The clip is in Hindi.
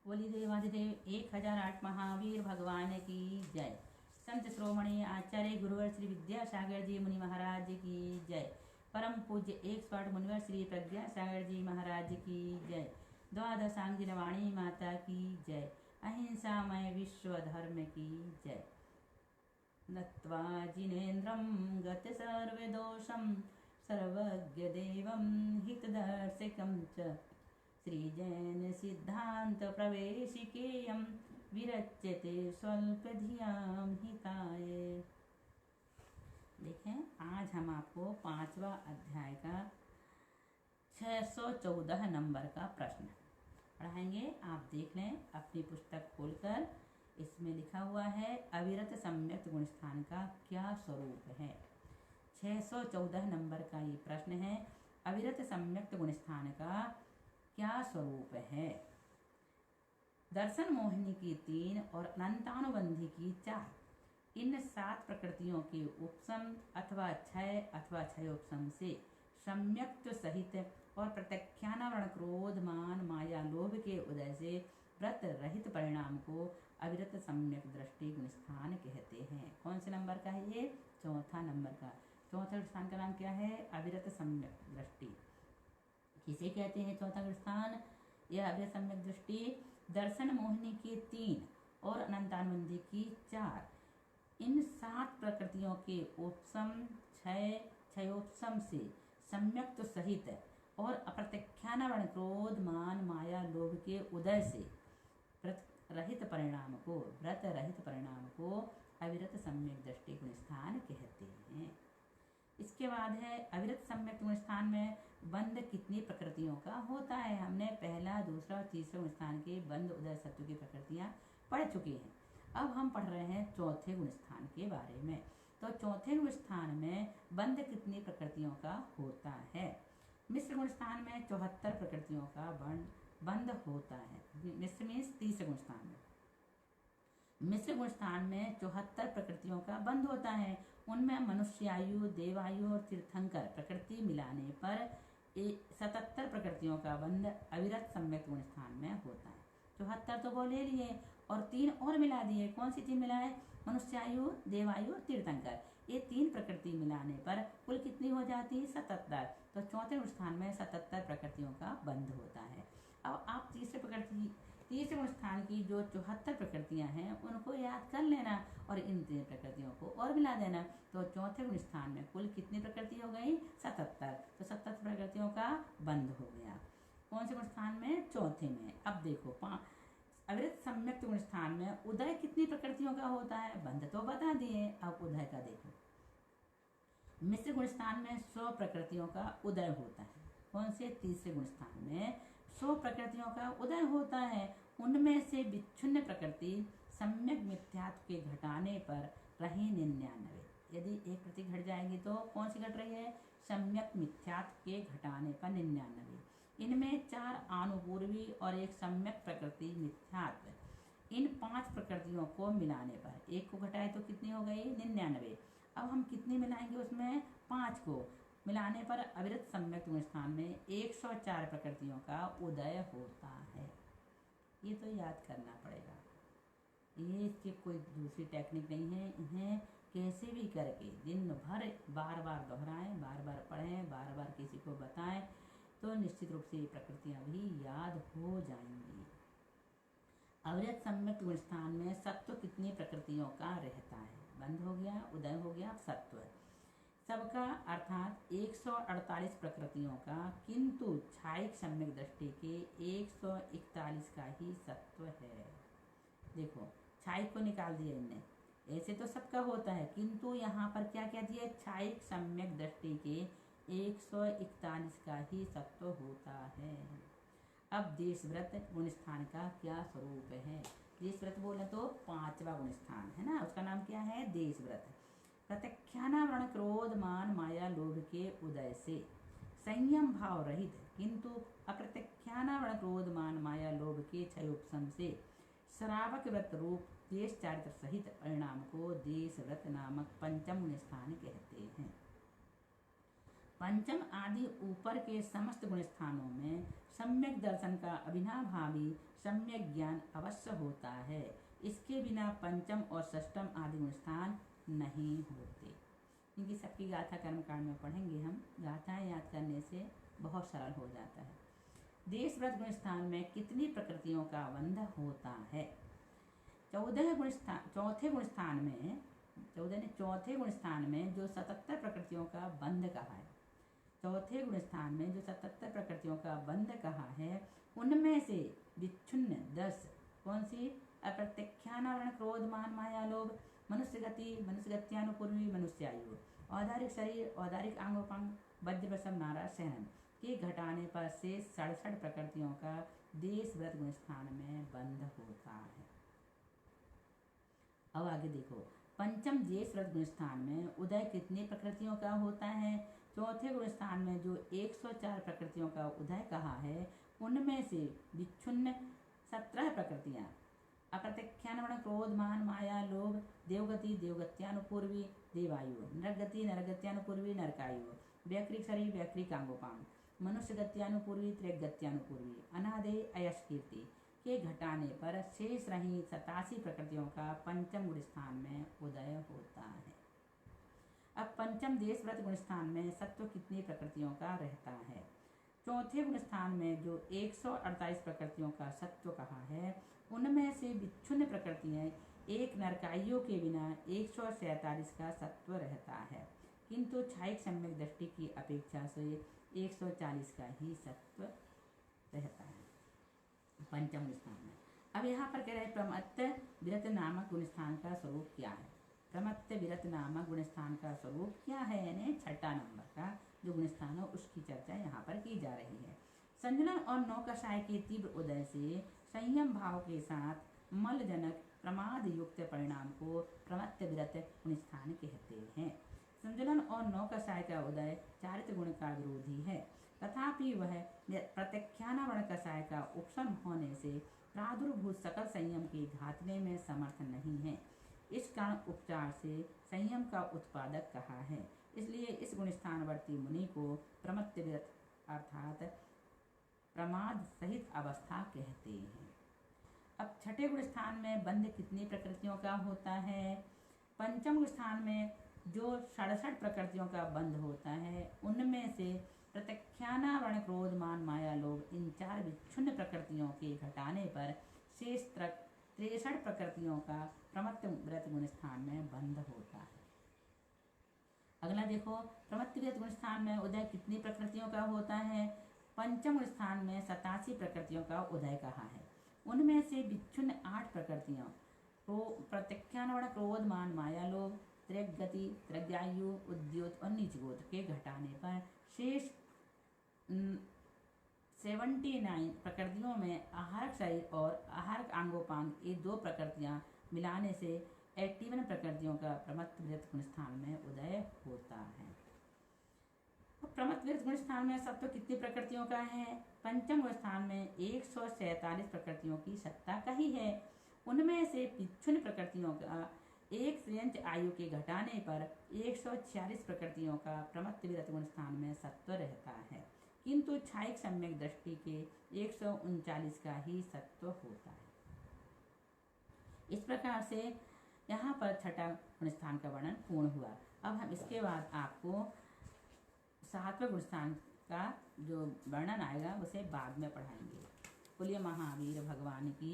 बोली देवाधिदेव 1008 महावीर भगवान की जय। संत श्रोमणी आचार्य गुरुवर श्री विद्यासागर जी मुनि महाराज की जय। परम पूज्य 108 मुनिवर श्री प्रज्ञा सागर जी महाराज की जय। द्वादशांगिन वाणी माता की जय। अहिंसामय विश्व धर्म की जय। नत्वा जिनेन्द्रं गत सर्वदोषं सर्वज्ञ देवं हितदर्शकं च श्रीजैन सिद्धांत प्रवेशिकेयं विरच्यते स्वल्पधियां हिताय। देखें, आज हम आपको 5वां अध्याय का 614 नंबर का प्रश्न पढ़ाएंगे। आप देख लें अपनी पुस्तक खोलकर। इसमें लिखा हुआ है अविरत सम्यक्त गुणस्थान का क्या स्वरूप है। 614 नंबर का ये प्रश्न है, अविरत सम्यक्त गुणस्थान का क्या स्वरूप है। दर्शन मोहिनी की 3 और अनंतानुबंधी की 4, इन 7 प्रकृतियों के उपशम अथवा क्षय अथवा क्षयोपशम से सम्यक्त सहित और प्रत्याख्यानावरण क्रोध मान माया लोभ के उदय से व्रत रहित परिणाम को अविरत सम्यक दृष्टि गुणस्थान कहते हैं। कौन से नंबर का है ये? चौथा नंबर का। चौथा गुणस्थान का नाम क्या है? अविरत सम्यक दृष्टि। किसे कहते हैं चौथा गुणस्थान? यह अविरत सम्यक दृष्टि दर्शन मोहिनी की 3 और अनंतानुबंधी की 4, इन 7 प्रकृतियों के उपशम क्षय क्षयोपशम से सम्यक्त सहित और अप्रत्याख्यानावरण क्रोध मान माया लोभ के उदय से व्रत रहित परिणाम को अविरत सम्यक दृष्टि गुणस्थान कहते हैं। इसके बाद है अविरत सम्यक गुणस्थान में बंध कितनी प्रकृतियों का होता है। हमने पहला, दूसरा और तीसरे गुणस्थान के बंध उदय सत्व की प्रकृतियां पढ़ चुके हैं। अब हम पढ़ रहे हैं चौथे गुणस्थान के बारे में। तो चौथे गुणस्थान में बंध कितनी प्रकृतियों का होता है। मिश्र गुणस्थान में 74 प्रकृतियों का बंध होता है। मिश्र मीन्स तीसरे गुणस्थान में। मिश्र गुणस्थान में 74 प्रकृतियों का बंध होता है। उनमें मनुष्यायु, देवायु और तीर्थंकर प्रकृति मिलाने पर 77 प्रकृतियों का बंध अविरत सम्यक गुणस्थान में होता है। 74 तो वो ले लिए और 3 और मिला दिए। कौन सी 3 मिलाए? मनुष्यायु, देवायु और तीर्थंकर। ये 3 प्रकृति मिलाने पर कुल कितनी हो जाती है? 77। तो चौथे गुणस्थान में 77 प्रकृतियों का बंध होता है। अब आप तीसरे गुणस्थान की जो 74 प्रकृतियां हैं उनको याद कर लेना और इन 3 प्रकृतियों को और मिला देना। तो चौथे गुणस्थान में कुल कितनी प्रकृति हो गई? 77। तो 77 प्रकृतियों का बंध हो गया। कौन से गुणस्थान में? चौथे में। अब देखो अविरत सम्यक्त गुणस्थान में उदय कितनी प्रकृतियों का होता है? बंध तो बता दिए, अब उदय का देखो। मिश्र गुणस्थान में 100 प्रकृतियों का उदय होता है। कौन से? तीसरे गुणस्थान में 100 प्रकृतियों का उदय होता है। उनमें से विच्छिन्न प्रकृति सम्यक मिथ्यात्व के घटाने पर रही 99। यदि एक प्रति घट जाएगी तो कौन सी घट रही है? सम्यक मिथ्यात्व के घटाने पर 99। इनमें 4 आनुपूर्वी और 1 सम्यक प्रकृति मिथ्यात्व। इन 5 प्रकृतियों को मिलाने पर एक को घटाए तो कितनी हो गई? 99। अब हम कितनी मिलाएंगे उसमें? 5 को मिलाने पर अविरत सम्यक गुणस्थान में 104 प्रकृतियों का उदय होता है। ये तो याद करना पड़ेगा। ये इसकी कोई दूसरी टेक्निक नहीं है। इन्हें कैसे भी करके दिन भर बार बार दोहराएं, बार बार पढ़ें, बार बार किसी को बताएं तो निश्चित रूप से ये प्रकृतियां भी याद हो जाएंगी। अविरत सम्यक गुणस्थान में सत्व कितनी प्रकृतियों का रहता है? बंद हो गया, उदय हो गया, सत्व सबका अर्थात 148 प्रकृतियों का, किंतु क्षायिक सम्यक दृष्टि के 141 का ही सत्व है। देखो क्षायिक को निकाल दिया इनने। ऐसे तो सबका होता है, किंतु यहाँ पर क्या कह दिया? क्षायिक सम्यक दृष्टि के 141 का ही सत्व होता है। अब देशव्रत गुणस्थान का क्या स्वरूप है? देशव्रत बोले तो 5वां गुणस्थान है ना, उसका नाम क्या है? देशव्रत। प्रत्याख्यानावरण क्रोध मान माया लोभ के उदय से संयम भाव रहित किंतु अप्रत्याख्यानावरण क्रोध मान माया लोभ के क्षयोपशम से श्रावक व्रत रूप देश चारित्र सहित परिणाम को देशव्रत नामक 5म गुणस्थान कहते हैं। पंचम आदि ऊपर के समस्त गुण स्थानों में सम्यक दर्शन का अविनाभावी सम्यक ज्ञान अवश्य होता है। इसके बिना पंचम और षष्टम आदि गुण स्थान नहीं होते। इनकी सबकी गाथा कर्मकांड में पढ़ेंगे हम। गाथाएं याद करने से बहुत सरल हो जाता है। देश व्रत गुण स्थान में कितनी प्रकृतियों का बंध होता है? 14 गुण स्थान, चौथे गुण स्थान में 14 ने चौथे गुण स्थान में जो 77 प्रकृतियों का बंध कहा है, चौथे गुण स्थान में जो 77 प्रकृतियों का बंध कहा है, उनमें से विच्छिन्न 10 कौन सी? अप्रत्यक्षानावरण, क्रोध, मान, माया, लोभ, मनुष्य गति, मनुष्य गत्यानुपूर्वी, मनुष्यायु, औदारिक शरीर, औदारिक अंगोपांग, वज्रवशम, नारा, सहन के घटाने पर से 67 प्रकृतियों का देश व्रत गुण स्थान में बंध होता है। अब आगे देखो, पंचम देश व्रत गुण स्थान में उदय कितनी प्रकृतियों का होता है? चौथे गुण स्थान में जो 104 प्रकृतियों का उदय कहा है, उनमें से विच्छिन्न 17 प्रकृतियां अप्रत्यक्षानुवरण, क्रोध, मान, माया, लोभ, देवगति, देवगत्यानुपूर्वी, देवायु, नरगति, नरगत्यानुपूर्वी, नरकायु, वैक्रिक शरीर, वैक्रिक अंगोपांग, मनुष्य गत्यानुपूर्वी, त्रिगत्यानुपूर्वी, अनादेय, अयश, कीर्ति के घटाने पर शेष रही 87 प्रकृतियों का पंचम गुण स्थान में उदय होता है। अब पंचम देश व्रत गुण स्थान में सत्व कितनी प्रकृतियों का रहता है? चौथे गुण स्थान में जो 148 प्रकृतियों का सत्व कहा है, उनमें से विच्छिन्न प्रकृतियां एक नरकाइयों के बिना 147 का सत्व रहता है, किंतु छायिक सम्यक दृष्टि की अपेक्षा से 140 का ही सत्व रहता है पंचम गुण स्थान में। अब यहाँ पर कह रहे हैं प्रमत्त विरत नामक गुण स्थान का स्वरूप क्या है? प्रमत्त विरत नामक गुण स्थान का स्वरूप क्या है, यानी 6 नंबर का जो गुण स्थान है उसकी चर्चा यहाँ पर की जा रही है। संजलन और नौकषाय के तीव्र उदय से संयम भाव के साथ मलजनक प्रमाद युक्त परिणाम को प्रमत्त विरत गुण स्थान कहते हैं। संजलन और नौकषाय का उदय चारित्र गुण का विरोधी है, तथापि वह प्रत्यक्षानावरण कषाय का उपशम होने से प्रादुर्भूत सकल संयम के घातने में समर्थ नहीं है। इस कारण उपचार से संयम का उत्पादक कहा है, इसलिए इस गुण स्थानवर्ती मुनि को प्रमत्त विरत अर्थात प्रमाद सहित अवस्था कहते हैं। अब छठे गुण स्थान में बंध कितनी प्रकृतियों का होता है? पंचम गुण स्थान में जो 67 प्रकृतियों का बंध होता है, उनमें से प्रत्यक्षानावरण, क्रोध, मान, माया, लोभ इन 4 विच्छिन्न प्रकृतियों के घटाने पर शेष 63 प्रकृतियों का प्रमत्त व्रत गुण स्थान में बंध होता है। अगला देखो, प्रमत्त व्रत गुण स्थान में उदय कितनी प्रकृतियों का होता है? पंचम स्थान में 87 प्रकृतियों का उदय कहा है, उनमें से विच्छिन्न 8 प्रकृतियों प्रत्यक्षानावरण, क्रोध, मान, माया, लोभ, त्रिगति, त्रिज्यायु, उद्योत और नीचगोत्र के घटाने पर शेष 79 प्रकृतियों में आहारक शरीर और आहारक अंगोपांग ये 2 प्रकृतियां मिलाने से 81 प्रकृतियों का प्रमत्त विरत गुण स्थान में उदय होता है। प्रमत्त विरत गुण स्थान में सत्व कितनी प्रकृतियों का है? पंचम गुण स्थान में 147 प्रकृतियों की सत्ता कही है, उनमें से विच्छिन्न प्रकृतियों का एक श्रेयंच आयु के घटाने पर 146 प्रकृतियों का प्रमत्त विरत गुण स्थान में सत्व रहता है, किंतु छायिक सम्यक दृष्टि के 139 का ही सत्व होता है। इस प्रकार से यहाँ पर छठा गुण स्थान का वर्णन पूर्ण हुआ। अब हम इसके बाद आपको 7वें गुण स्थान का जो वर्णन आएगा उसे बाद में पढ़ाएंगे। बोलिए महावीर भगवान की